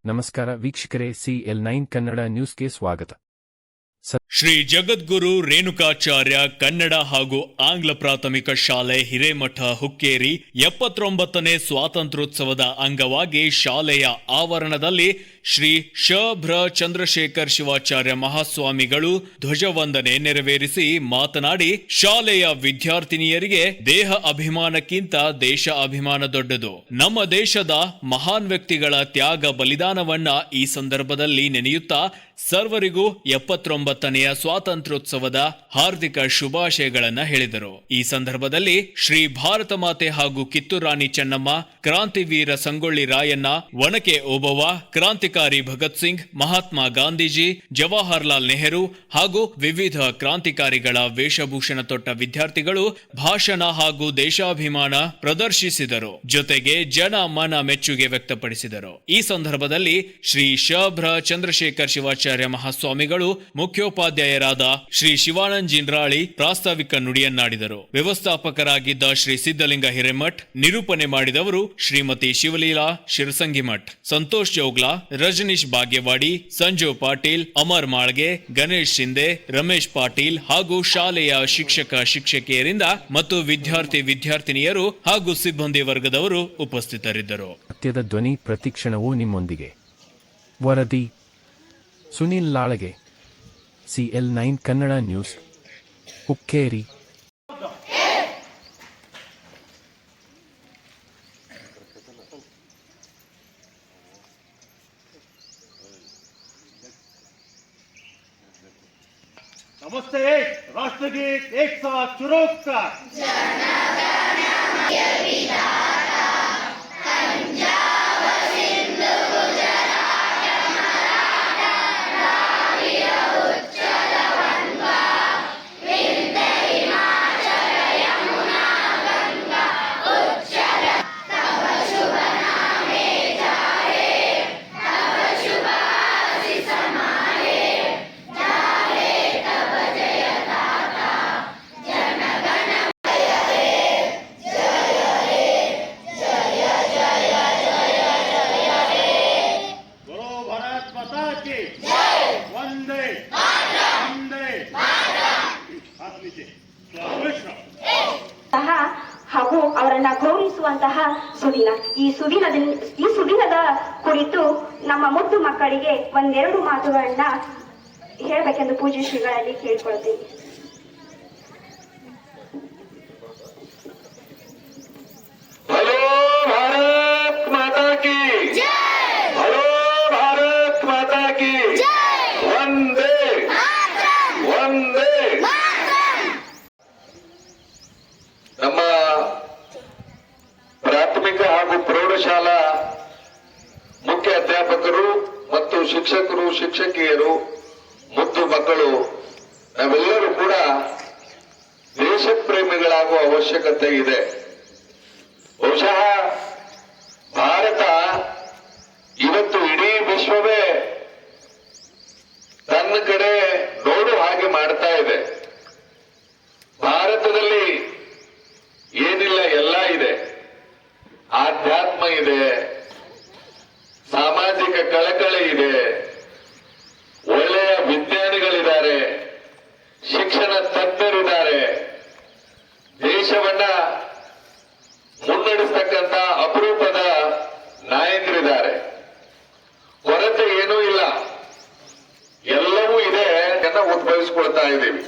ನಮಸ್ಕಾರ ವೀಕ್ಷಕರೇ, CL9 ಕನ್ನಡ ನ್ಯೂಸ್ಗೆ ಸ್ವಾಗತ. ಶ್ರೀ ಜಗದ್ಗುರು ರೇಣುಕಾಚಾರ್ಯ ಕನ್ನಡ ಹಾಗೂ ಆಂಗ್ಲ ಪ್ರಾಥಮಿಕ ಶಾಲೆ ಹಿರೇಮಠ ಹುಕ್ಕೇರಿ 79ನೇ ಸ್ವಾತಂತ್ರ್ಯೋತ್ಸವದ ಅಂಗವಾಗಿ ಶಾಲೆಯ ಆವರಣದಲ್ಲಿ ಶ್ರೀ ಶ.ಭ್ರ ಚಂದ್ರಶೇಖರ್ ಶಿವಾಚಾರ್ಯ ಮಹಾಸ್ವಾಮಿಗಳು ಧ್ವಜವಂದನೆ ನೆರವೇರಿಸಿ ಮಾತನಾಡಿ, ಶಾಲೆಯ ವಿದ್ಯಾರ್ಥಿನಿಯರಿಗೆ ದೇಹ ಅಭಿಮಾನಕ್ಕಿಂತ ದೇಶ ಅಭಿಮಾನ ದೊಡ್ಡದು. ನಮ್ಮ ದೇಶದ ಮಹಾನ್ ವ್ಯಕ್ತಿಗಳ ತ್ಯಾಗ ಬಲಿದಾನವನ್ನ ಈ ಸಂದರ್ಭದಲ್ಲಿ ನೆನೆಯುತ್ತಾ ಸರ್ವರಿಗೂ 79ನೆಯ ಸ್ವಾತಂತ್ರ್ಯೋತ್ಸವದ ಹಾರ್ದಿಕ ಶುಭಾಶಯಗಳನ್ನ ಹೇಳಿದರು. ಈ ಸಂದರ್ಭದಲ್ಲಿ ಶ್ರೀ ಭಾರತ ಮಾತೆ ಹಾಗೂ ಕಿತ್ತೂರು ರಾಣಿ ಚೆನ್ನಮ್ಮ, ಕ್ರಾಂತಿವೀರ ಸಂಗೊಳ್ಳಿ ರಾಯಣ್ಣ, ಒನಕೆ ಓಬವ್ವ, ಕ್ರಾಂತಿಕಾರಿ ಭಗತ್ ಸಿಂಗ್, ಮಹಾತ್ಮ ಗಾಂಧೀಜಿ, ಜವಾಹರ್ಲಾಲ್ ನೆಹರು ಹಾಗೂ ವಿವಿಧ ಕ್ರಾಂತಿಕಾರಿಗಳ ವೇಷಭೂಷಣ ತೊಟ್ಟ ವಿದ್ಯಾರ್ಥಿಗಳು ಭಾಷಣ ಹಾಗೂ ದೇಶಾಭಿಮಾನ ಪ್ರದರ್ಶಿಸಿದರು. ಜೊತೆಗೆ ಜನ ಮನ ಮೆಚ್ಚುಗೆ ವ್ಯಕ್ತಪಡಿಸಿದರು. ಈ ಸಂದರ್ಭದಲ್ಲಿ ಶ್ರೀ ಶ.ಭ್ರ ಚಂದ್ರಶೇಖರ್ ಶಿವಾಚಾರ್ಯ ಮಹಾಸ್ವಾಮಿಗಳು, ಮುಖ್ಯೋಪಾಧ್ಯಾಯರಾದ ಶ್ರೀ ಶಿವಾನಂದ ಜಿನ್ರಾಳಿ ಪ್ರಾಸ್ತಾವಿಕ ನುಡಿಯನ್ನಾಡಿದರು. ವ್ಯವಸ್ಥಾಪಕರಾಗಿದ್ದ ಶ್ರೀ ಸಿದ್ದಲಿಂಗ ಹಿರೇಮಠ್, ನಿರೂಪಣೆ ಮಾಡಿದವರು ಶ್ರೀಮತಿ ಶಿವಲೀಲಾ ಶಿರಸಂಗಿಮಠ್, ಸಂತೋಷ್ ಜೋಗ್ಲಾ, ರಜನೀಶ್ ಬಾಗೇವಾಡಿ, ಸಂಜು ಪಾಟೀಲ್, ಅಮರ್ ಮಾಳ್ಗೆ, ಗಣೇಶ್ ಶಿಂದೆ, ರಮೇಶ್ ಪಾಟೀಲ್ ಹಾಗೂ ಶಾಲೆಯ ಶಿಕ್ಷಕ ಶಿಕ್ಷಕಿಯರಿಂದ ಮತ್ತು ವಿದ್ಯಾರ್ಥಿನಿಯರು ಹಾಗೂ ಸಿಬ್ಬಂದಿ ವರ್ಗದವರು ಉಪಸ್ಥಿತರಿದ್ದರು. ಸತ್ಯದ ಧ್ವನಿ ಪ್ರತಿಕ್ಷಣವೂ ನಿಮ್ಮೊಂದಿಗೆ. ವರದಿ ಸುನಿಲ್ ಲಾಳಗೆ, CL9 ಕನ್ನಡ ನ್ಯೂಸ್, ಹುಕ್ಕೇರಿ. नमस्ते. राष्ट्रगीत एक साथ शुरू कर. ಹಾಗೂ ಅವರನ್ನ ಗೌರವಿಸುವಂತಹ ಸುದಿನ. ಈ ಸುದಿನದ ಕುರಿತು ನಮ್ಮ ಮುದ್ದು ಮಕ್ಕಳಿಗೆ ಒಂದೆರಡು ಮಾತುಗಳನ್ನ ಹೇಳಬೇಕೆಂದು ಪೂಜ್ಯ ಶ್ರೀಗಳಲ್ಲಿ ಕೇಳಿಕೊಳ್ತೀನಿ. ಹಲೋ ಭಾರತ್ ಮಾತಾ ಕಿ ಜೈ, ಹಲೋ ಭಾರತ್ ಮಾತಾ ಕಿ ಜೈ, ವಂದೇ ವಂದೇ. ನಮ್ಮ ಪ್ರಾಥಮಿಕ ಹಾಗೂ ಪ್ರೌಢಶಾಲಾ ಮುಖ್ಯ ಅಧ್ಯಾಪಕರು ಮತ್ತು ಶಿಕ್ಷಕರು, ಶಿಕ್ಷಕಿಯರು, ಮುದ್ದು ಮಕ್ಕಳು, ನಾವೆಲ್ಲರೂ ಕೂಡ ದೇಶ ಪ್ರೇಮಿಗಳಾಗುವ ಅವಶ್ಯಕತೆ ಇದೆ. ಬಹುಶಃ ಭಾರತ ಇವತ್ತು ಇಡೀ ವಿಶ್ವವೇ ತನ್ನ ಕಡೆ ನೋಡು ಹಾಗೆ ಮಾಡ್ತಾ ಇದೆ. ಭಾರತದಲ್ಲಿ ಏನಿಲ್ಲ ಎಲ್ಲ ಇದೆ. ಆಧ್ಯಾತ್ಮ ಇದೆ, ಸಾಮಾಜಿಕ ಕಳಕಳಿ ಇದೆ, ಒಳ್ಳೆಯ ವಿಜ್ಞಾನಿಗಳಿದ್ದಾರೆ, ಶಿಕ್ಷಣ ತಜ್ಞರಿದ್ದಾರೆ, ದೇಶವನ್ನ ಮುನ್ನಡೆಸ್ತಕ್ಕಂಥ ಅಪರೂಪದ ನಾಯಕರಿದ್ದಾರೆ. ಕೊರತೆ ಏನೂ ಇಲ್ಲ, ಎಲ್ಲವೂ ಇದೆ ಅಂತ ಉದ್ಭವಿಸಿಕೊಳ್ತಾ ಇದ್ದೀವಿ.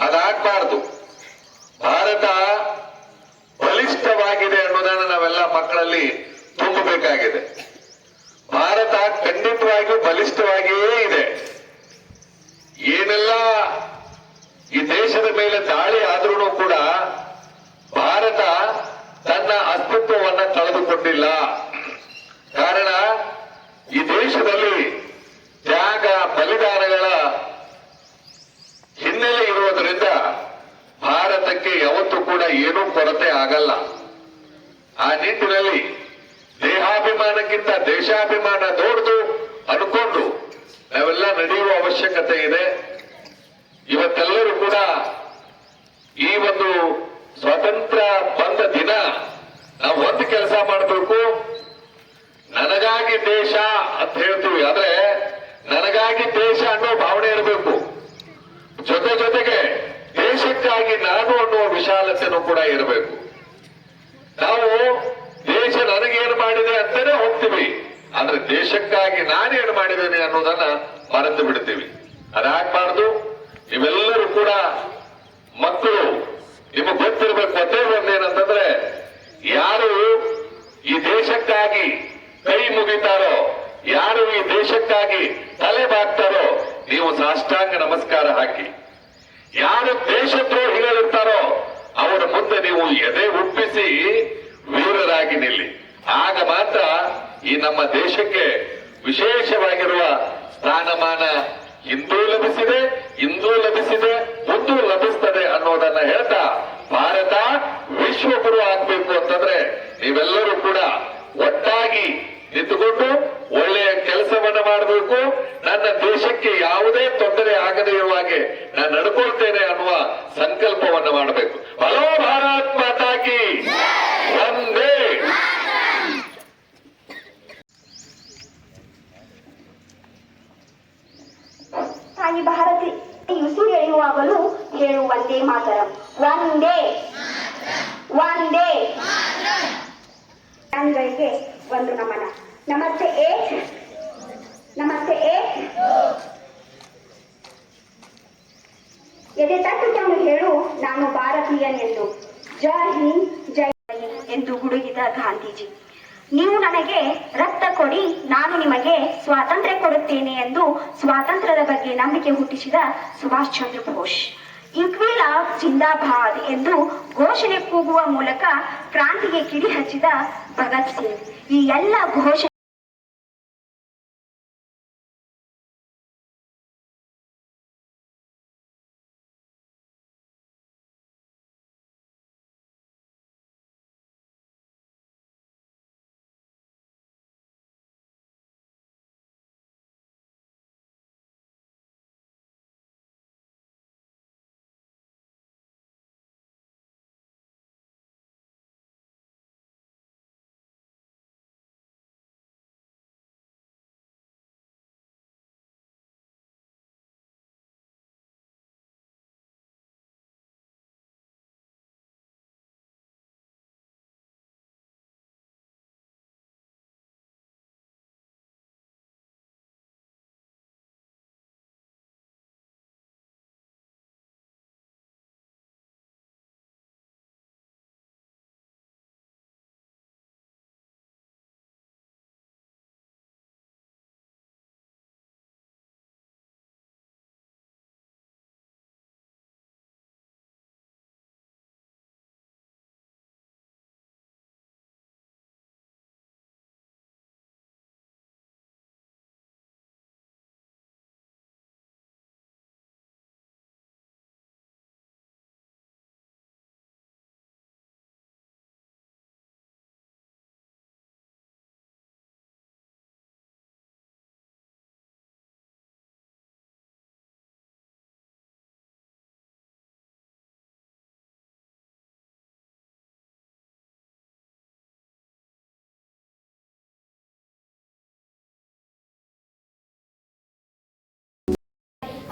ಅದಾಗಬಾರದು. ಭಾರತ ಬಲಿಷ್ಠವಾಗಿದೆ ಅನ್ನೋದನ್ನು ನಾವೆಲ್ಲ ಮಕ್ಕಳಲ್ಲಿ ತುಂಬಬೇಕಾಗಿದೆ. ಭಾರತ ಖಂಡಿತವಾಗಿಯೂ ಬಲಿಷ್ಠವಾಗಿಯೇ ಇದೆ. ಏನೆಲ್ಲ ಈ ದೇಶದ ಮೇಲೆ ದಾಳಿ ಆದ್ರೂ ಕೂಡ ಭಾರತ ತನ್ನ ಅಸ್ತಿತ್ವವನ್ನ ಕಳೆದುಕೊಂಡಿಲ್ಲ. ಕಾರಣ ಈ ದೇಶದಲ್ಲಿ ತ್ಯಾಗ ಬಲಿದಾನಗಳ ಹಿನ್ನೆಲೆ ಇರುವುದರಿಂದ ಭಾರತಕ್ಕೆ ಯಾವತ್ತೂ ಕೂಡ ಏನೂ ಕೊರತೆ ಆಗಲ್ಲ. ಆ ನಿಟ್ಟಿನಲ್ಲಿ ದೇಹಾಭಿಮಾನಕ್ಕಿಂತ ದೇಶಾಭಿಮಾನ ದೊಡ್ಡದು ಅನ್ಕೊಂಡು ನಾವೆಲ್ಲ ನಡೆಯುವ ಅವಶ್ಯಕತೆ ಇದೆ. ಮಾಡ್ತೀವಿ. ಆದ್ರೆ ನನಗಾಗಿ ದೇಶ ಅನ್ನೋ ಭಾವನೆ ಇರಬೇಕು. ಜೊತೆಗೆ ದೇಶಕ್ಕಾಗಿ ನಾನು ಅನ್ನುವ ವಿಶಾಲತೆನೂ ಕೂಡ ಇರಬೇಕು. ನಾವು ದೇಶ ನನಗೇನು ಮಾಡಿದೆ ಅಂತಾನೆ ಹೋಗ್ತೀವಿ, ಆದ್ರೆ ದೇಶಕ್ಕಾಗಿ ನಾನೇನು ಮಾಡಿದ್ದೇನೆ ಅನ್ನೋದನ್ನ ಮರೆತು ಬಿಡ್ತೀವಿ. ಅದಾಗಬಾರ್ದು. ನೀವೆಲ್ಲರೂ ಕೂಡ ಮಕ್ಕಳು, ನಿಮಗೆ ಗೊತ್ತಿರಬೇಕು ಒಂದೇ ಒಂದೇನಂತಂದ್ರೆ, ಯಾರು ಈ ದೇಶಕ್ಕಾಗಿ ಕೈ ಮುಗಿತಾರೋ, ಯಾರು ಈ ದೇಶಕ್ಕಾಗಿ ತಲೆ ಬಾಗ್ತಾರೋ, ನೀವು ಸಾಷ್ಟಾಂಗ ನಮಸ್ಕಾರ ಹಾಕಿ. ಯಾರು ದೇಶದ್ರೋಹಿಗಳಿರ್ತಾರೋ ಅವರ ಮುಂದೆ ನೀವು ಎದೆ ಉಪ್ಪಿಸಿ ವೀರರಾಗಿ ನಿಲ್ಲಿ. ಆಗ ಮಾತ್ರ ಈ ನಮ್ಮ ದೇಶಕ್ಕೆ ವಿಶೇಷವಾಗಿರುವ ಸ್ಥಾನಮಾನ ಇಂದೂ ಲಭಿಸಿದೆ, ಮುಂದೂ ಲಭಿಸ್ತದೆ ಅನ್ನೋದನ್ನ ಹೇಳ್ತಾ, ಭಾರತ ವಿಶ್ವಗುರು ಆಗ್ಬೇಕು ಅಂತಂದ್ರೆ ನೀವೆಲ್ಲರೂ ಕೂಡ ಒಟ್ಟಾಗಿ ನಿಂತುಕೊಂಡು ಒಳ್ಳೆಯ ಕೆಲಸವನ್ನ ಮಾಡಬೇಕು. ನನ್ನ ದೇಶಕ್ಕೆ ಯಾವುದೇ ತೊಂದರೆ ಆಗದೇ ಇರುವ ಹಾಗೆ ನಾನು ನಡ್ಕೊಳ್ತೇನೆ ಅನ್ನುವ ಸಂಕಲ್ಪವನ್ನ ಮಾಡಬೇಕು. ಹಲೋ ಭಾರತ್ ಮಾತಾ ಕಿ ವಂದೇ. ತಾಯಿ ಭಾರತಿ ಉಸಿರೆಳೆಯುವಾಗಲೂ ಹೇಳು ವಂದೇ ಮಾತರಂ, ವಂದೇ ವಂದೇ. ಗಳಿಗೆ ಒಂದು ನಮನ. ನಮಸ್ತೆ ಏಕ್, ನಮಸ್ತೆ ಏಕ್. ಎದೆ ತಟ್ಟುಕೊಂಡು ಹೇಳು ನಾನು ಭಾರತೀಯನೆಂದು. ಜೈ ಹಿಂದ್, ಜೈ ಎಂದು ಗುಡುಗಿದ ಗಾಂಧೀಜಿ. ನೀವು ನನಗೆ ರಕ್ತ ಕೊಡಿ, ನಾನು ನಿಮಗೆ ಸ್ವಾತಂತ್ರ್ಯ ಕೊಡುತ್ತೇನೆ ಎಂದು ಸ್ವಾತಂತ್ರ್ಯದ ಬಗ್ಗೆ ನಂಬಿಕೆ ಹುಟ್ಟಿಸಿದ ಸುಭಾಷ್ ಚಂದ್ರ ಬೋಸ್. ಇನ್ಕ್ವಿಲಾಬ್ ಜಿಂದಾಬಾದ್ ಎಂದು ಘೋಷಣೆ ಕೂಗುವ ಮೂಲಕ ಕ್ರಾಂತಿಗೆ ಕಿಡಿ ಹಚ್ಚಿದ ಭಗತ್ ಸಿಂಗ್. ಈ ಎಲ್ಲ ಘೋಷಣೆ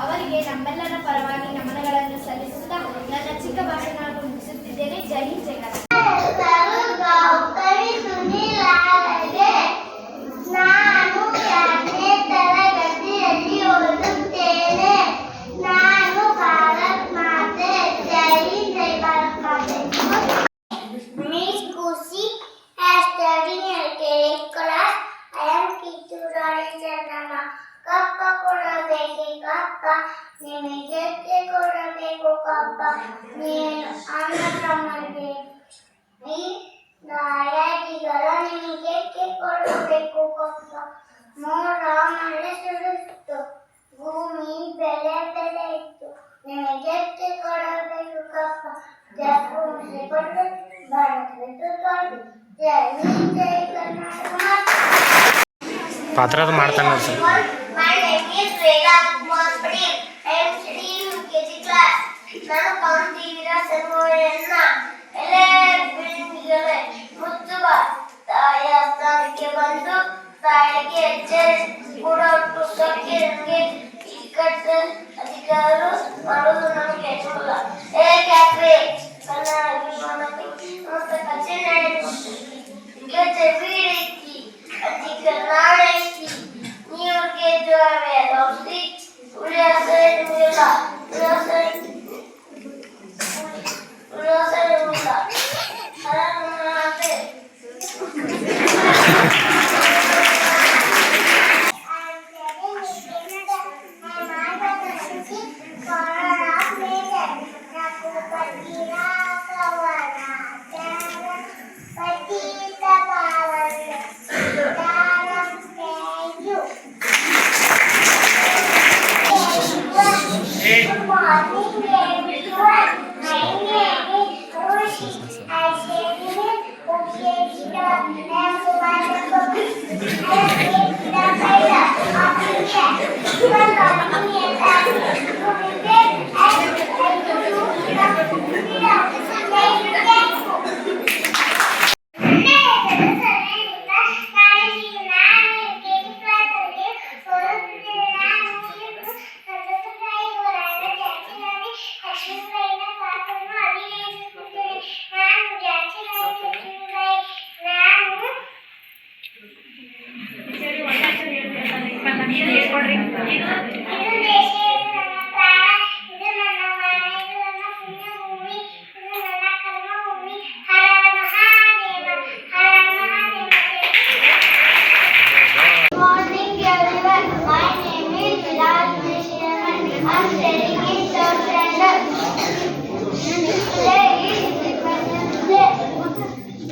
ಅವರಿಗೆ ನಮ್ಮೆಲ್ಲರ ಪರವಾಗಿ ನಮನಗಳನ್ನು ಸಲ್ಲಿಸುತ್ತಾ ನನ್ನ ಚಿಕ್ಕ ಭಾಷಣವನ್ನು ಮುಗಿಸುತ್ತಿದ್ದೇನೆ. ಜೈ ಹಿಂದ್, ಜೈ ಕರ್ನಾಟಕ. ನಾನು 2ನೇ ತರಗತಿಯಲ್ಲಿ ಓದುತ್ತೇನೆ. ನಾನು ಭಾರತ್ ಮಾತೆ. ಜೈ ಹಿಂದ್, ಜೈ ಭಾರತ್ ಮಾತೆ. Miss Kusi has studied in LKG class. I am Kiturari Chandana. ಕಪ್ಪ ಕೊಡಬೇಕೆ ಕಪ್ಪ, ನಿಮಗೆ ಕೊಡಬೇಕು ಕಪ್ಪ, ನೀನು ಅಣ್ಣ ತಮ್ಮಗೆ ಈ ದಾಯಾದಿಗಳ ನಿಮಗೆ ಕೊಡಬೇಕು ಕಪ್ಪ. ಮೋಡ ಮಳೆ ಸುರಿಸ್ತು, ಭೂಮಿ ಬೆಲೆ ಇತ್ತು, ನಿಮಗೆ ಕೊಡಬೇಕು ಕಪ್ಪ. ಜಯ ಕೊಟ್ಟು ಭಾರತ ಬಿಟ್ಟು ತೊಳೆದು. ಜೈ ಹಿಂದ್, ಜೈ ಕರ್ನಾಟಕ. ಪಾತ್ರದ ಮಾಡ್ತಾನೆ sir. My name is Vega Kumar Patel. I am studying in UKG class. ನಾನು ಕಾಂತಿವೀರ ಸರ್ವೋಯನ್ನ ಎಲೆ ಬಿಳಿಮಿಗಳೆ ಮುಚ್ಚುವ ತಾಯಿಯ ಸ್ಥಾನಕ್ಕೆ ಬಂದು ತಾಯಿಗೆ ಹೆಜ್ಜೆ ಕೂಡ ಇದ್ದರೂ ಮಾಡುವುದು ನಮಗೆ ಇಷ್ಟವಿಲ್ಲ. ಏಕೆಂದರೆ ಕನ್ನಡ ಅಭಿಮಾನಕ್ಕೆ ಮತ್ತು ಕಥೆ ನಡೆಯುತ್ತೆ ಬೀಳೈತಿ ಅಧಿಕ ನಾಡೈತಿ ನೀವು ಗೆದ್ದುವೆ ದೋಸ್ತಿ ಉಳಿಯಾಸ ನಿಮಗಿಲ್ಲ ಉಳಿಯಾಸ ನಿಮಗಿಲ್ಲ ಹರಮಾತೆ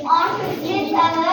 On 15th